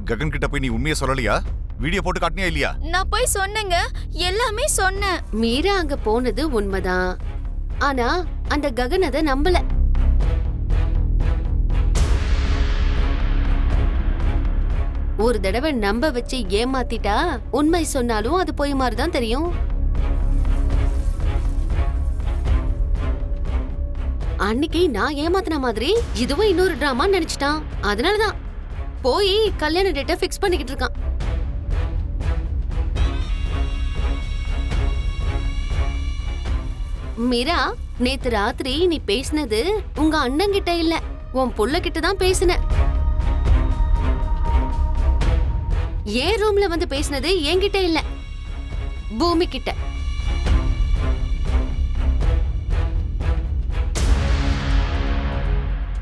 ககன் கிட்ட போய் நீ உண்மையை சொல்லலையா? வீடியோ போட்டு காட்டினியா இல்லையா? நான் போய் சொன்னேங்க, எல்லாமே சொன்னேன். மீரா அங்க போனது உண்மைதான். ஆனா அந்த ககன் அத நம்பல. ஒரு தடவை நம்ப வச்சு ஏமாத்திட்டா உண்மை சொன்னாலும் அது போய் மாதிரிதான் தெரியும். அன்னைக்கு நான் ஏமாத்தின மாதிரி இதுவும் இன்னொரு டிராமா நினைச்சிட்டான். அதனாலதான் போய் கல்யாண டேட்டை ஃபிக்ஸ் பண்ணிக்கிட்டு இருக்கான். மீரா, நேத்து ராத்திரி நீ பேசினது உங்க அண்ணன் கிட்ட இல்ல, உன் புள்ள கிட்ட தான் பேசின. ஏன் ரூம்ல வந்து பேசினது என்கிட்ட இல்ல, பூமி கிட்ட.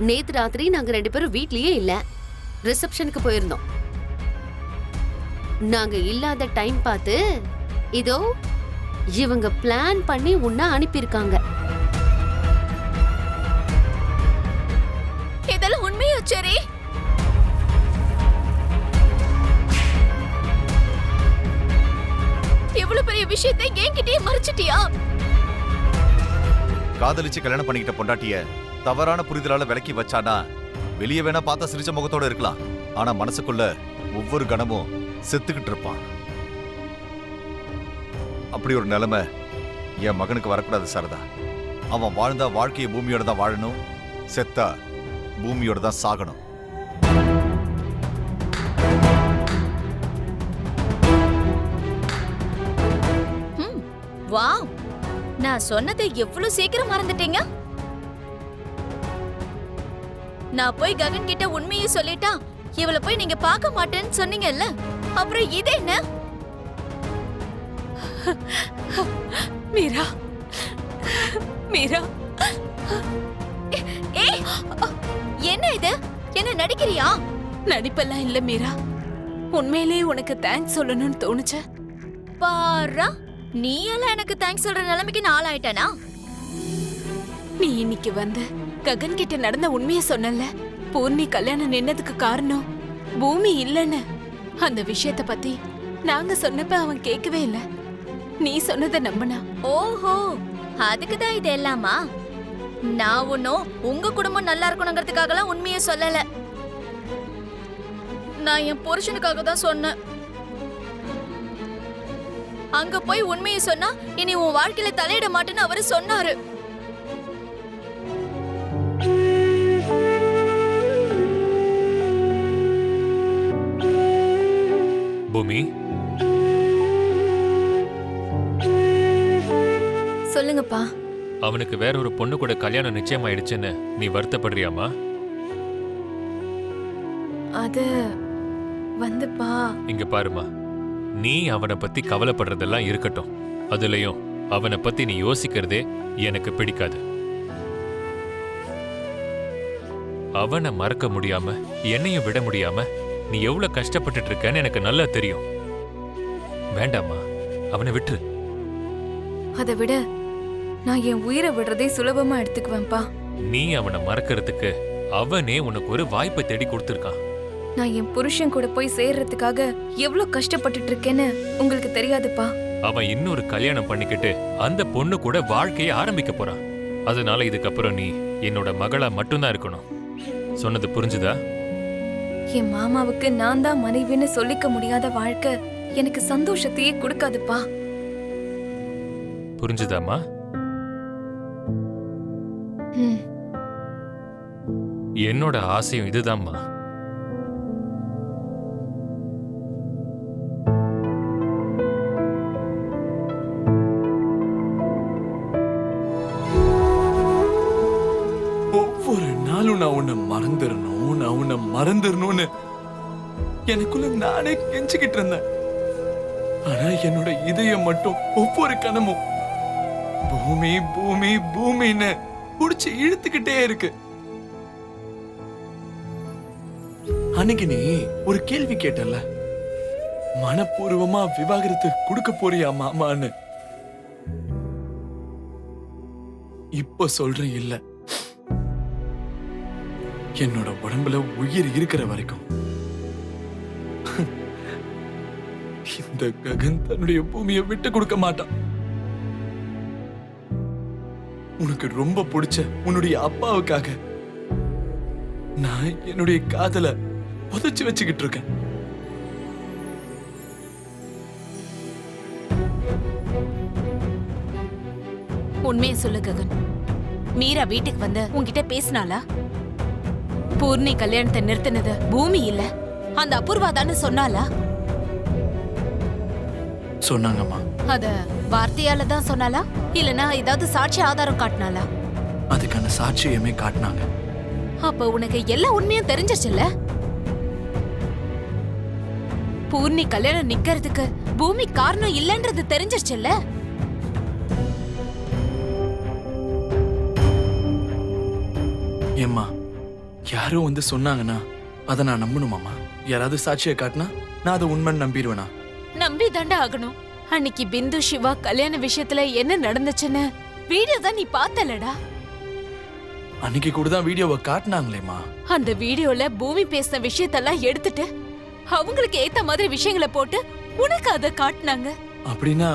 நேத்து ராத்திரி நாங்க 2 பேரும் வீட்லயே இல்ல, ரிசப்ஷனுக்கு போயிருந்தோம். நாங்க இல்லாத டைம் பார்த்து இதோ இவங்க பிளான் பண்ணி உன்னை அனுப்பியிருக்காங்க. இதெல்லாம் உண்மையா சரி? இவ்வளவு பெரிய விஷயத்தை என்கிட்டயே மறைச்சிட்டியா? காதலிச்சு கல்யாணம் பண்ணிக்கிட்ட பொண்டாட்டிய தவறான புரிதலால விலக்கி வச்சானா வெளியே வேணா பார்த்தா சிரிச்ச முகத்தோட இருக்கலாம், ஆனா மனசுக்குள்ள ஒவ்வொரு கணமும் செத்துக்கிட்டு இருப்பான். அப்படி ஒரு நிலைமை என் மகனுக்கு வரக்கூடாது சாரதா. அவன் வாழ்ந்தா வாழ்க்கையை பூமியோட தான் வாழணும், செத்தா பூமியோட தான் சாகணும். வாவ், நான் சொன்னதை எவ்வளவு சீக்கிரம் மறந்துட்டீங்க. நான் போய் ககன் கிட்ட உண்மையை சொல்லிட்டா இவளை போய் நீங்க பார்க்க மாட்டேன்னு சொன்னீங்கல்ல, அப்புறம் இது என்ன? மீரா, மீரா, ஏய், என்ன இது? என்ன நடிக்கிறியா? நடிப்பெல்லாம் இல்ல மீரா, உண்மையிலேயே உனக்கு தேங்க்ஸ் சொல்லணும்னு தோணுச்சு. பாரா, நீ எல்லாம் எனக்கு தேங்க்ஸ் சொல்ற நிலைமைக்கு நான் ஆளாயிட்டானா? நீ இன்னைக்கு வந்து ககன் கிட்ட நடந்த உண்மைய சொன்னல, பூர்ணி கல்யாணம் நின்னதுக்கு காரணம் பூமி இல்லன்னு. அந்த விஷயத்த பத்தி நாங்க சொன்னப்ப அவன் கேட்கவே இல்ல. நீ சொன்னதை நம்பினா. ஓஹோ, அதுக்குதான் இது எல்லாமா? நான் ஒன்னும் உங்க குடும்பம் நல்லா இருக்கணுங்கிறதுக்காகலாம் உண்மையை சொல்லல. நான் என் புருஷனுக்காக தான் சொன்னேன். அங்க போய் உண்மையை சொன்னா இனி உன் வாழ்க்கையில தலையிட மாட்டேன்னு அவரு சொன்னாரு. பூமி, சொல்லுங்கப்பா. அவனுக்கு வேற ஒரு பொண்ணு கூட கல்யாணம் நிச்சயமாயிடுச்சுன்னு நீ வருத்தப்படுறியாமா? அது வந்துப்பா. இங்க பாருமா, நீ அவனை பத்தி கவலைப்படுறதெல்லாம் இருக்கட்டும். அதுலயும் அவனை பத்தி நீ யோசிக்கிறதே எனக்கு பிடிக்காது. அவனை மறக்க முடியாம என்னையும் விட முடியாம நீ எவ்வளவு கஷ்டப்பட்டுட்டு இருக்கன்னு எனக்கு நல்லா தெரியும். வேண்டாமா, அவனை விட்டுரு. அதை விட நான் என் உயிரை விடுறதே சுலபமா எடுத்துக்குவேன்ப்பா. நீ அவனை மறக்கிறதுக்கு அவனே உனக்கு ஒரு வாய்ப்பை தேடி கொடுத்திருக்கான். நான் என் புருஷன் கூட போய் சேர்றதுக்காக எவ்வளவு கஷ்டப்பட்டுட்டு இருக்கேன்னு உங்களுக்கு தெரியாதுப்பா. அவன் இன்னொரு கல்யாணம் பண்ணிக்கிட்டு அந்த பொண்ணு கூட வாழ்க்கையை ஆரம்பிக்க போறான். அதனால இதுக்கப்புறம் நீ என்னோட மகளா மட்டும்தான் இருக்கணும். சொன்னது புரிஞ்சுதா? என் மாமாவுக்கு நான் தான் மனைவின்னு சொல்லிக்க முடியாத வாழ்க்கை எனக்கு சந்தோஷத்தையே கொடுக்காதுப்பா. புரிஞ்சுதாமா? என்னோட ஆசையும் இதுதான்மா. ஒவ்வொரு நாளும் நான் உன்னை மறந்துடணும்னு எனக்குள்ள நானே கெஞ்சிக்கிட்டு இருந்தேன். ஆனா என்னோட இதயம் மட்டும் ஒவ்வொரு கணமும் பூமி பூமி பூமின்னு புடிச்சு இழுத்துக்கிட்டே இருக்கு. அன்னைக்கு நீ ஒரு கேள்வி கேட்டல, மனப்பூர்வமா விவாகரத்து கொடுக்க போறியா மாமான்னு. இப்ப சொல்றேன் இல்ல, என்னோட உடம்புல உயிர் இருக்கிற வரைக்கும் இந்த ககன் தன்னுடைய பூமியை விட்டு கொடுக்க மாட்டான். உனக்கு ரொம்ப பிடிச்ச உன்னுடைய அப்பாவுக்காக நான் என்னுடைய காதல புதைச்சு வச்சுக்கிட்டு இருக்கேன். உண்மையை சொல்லு ககன். மீரா வீட்டுக்கு வந்து உன்கிட்ட பேசினாளா? பூர்ணி கல்யாணத்தை நிறுத்தினது பூமி இல்ல, அந்த அபூர்வா தானே சொன்னாளா? சொன்னாங்கம்மா. அத வார்த்தையால தான் சொன்னாளா, இல்லனா ஏதாவது சாட்சி ஆதாரம் காட்டினாளா? அதுக்கான சாட்சியமே காட்டினாங்க. அப்ப உனக்கு எல்லா உண்மையும் தெரிஞ்சிச்சுல்ல? பூர்ணி கல்யாணம் நிக்கிறதுக்கு பூமி காரணம் இல்லன்றது தெரிஞ்சிருச்சுல்ல? ஏம்மா, யாரோ வந்து சொன்னாங்கன்னா அதை நான் நம்பணுமாம்மா? யாராவது சாட்சியை காட்டினா நான் அதை உண்மைன்னு நம்பிடுவேனா? நம்பி தாண்டா ஆகணும். அன்னைக்கு பிந்து சிவா கல்யாண விஷயத்துல என்ன நடந்துச்சுன்னு வீடியோ தான் நீ பார்த்தலடா. அன்னைக்கு கூட தான் வீடியோவை காட்டினாங்களேம்மா. அந்த வீடியோல பூமி பேசின விஷயத்தெல்லாம் எடுத்துட்டு அவங்களுக்கு ஏத்த மாதிரி விஷயங்களை போட்டு உனக்கு அதை காட்டினாங்க. அப்படின்னா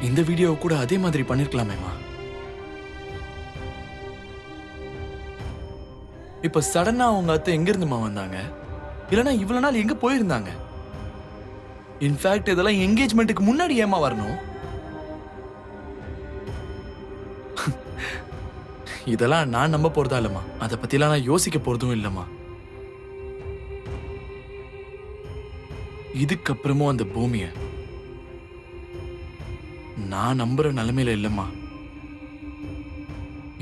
இந்த வீடியோ கூட அதே மாதிரி பண்ணிருக்கலாமேம்மா. இப்ப சடனா அவங்க அத்தை எங்க இருந்துமா வந்தாங்க? இல்லனா இவ்வளவு நாள் எங்க போயிருந்தாங்க? இன்ஃபேக்ட் இதெல்லாம் என்கேஜ்மெண்ட்டுக்கு முன்னாடி ஏமா வரணும்? இதெல்லாம் நான் நம்ப போறதா இல்லம்மா. அதை பத்திலாம் நான் யோசிக்க போறதும் இல்லம்மா. இதுக்கப்புறமும் அந்த பூமிய நான் நம்புற நிலைமையில இல்லம்மா.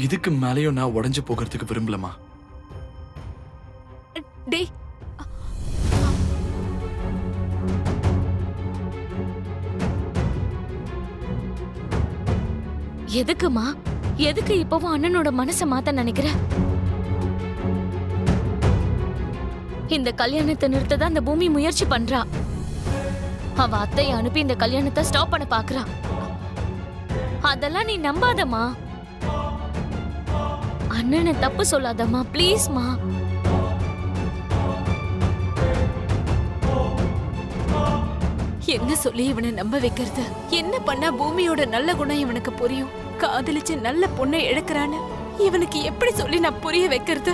இதுக்கு மேலேயும் நான் உடைஞ்சு போகிறதுக்கு விரும்பலமா. டேய், எதுக்குமா? எதுக்கு இப்பவும் அண்ணனோட மனசை மாத்த நினைக்கிற? இந்த கல்யாணத்தை நிறுத்த அந்த பூமி முயற்சி பண்றா. அவ அத்தையை அனுப்பி இந்த கல்யாணத்தை ஸ்டாப் பண்ண பாக்குறா. அதெல்லாம் நீ நம்பாதம்மா. அண்ணனை தப்பு சொல்லாதம்மா, ப்ளீஸ்மா. என்ன சொல்லி இவனை நம்ப வைக்கிறது? என்ன பண்ணா பூமியோட நல்ல குணம் இவனுக்கு புரியும்? காதலிச்சு நல்ல பொண்ணை இழக்கிறான்னு இவனுக்கு எப்படி சொல்லி நான் புரிய வைக்கிறது?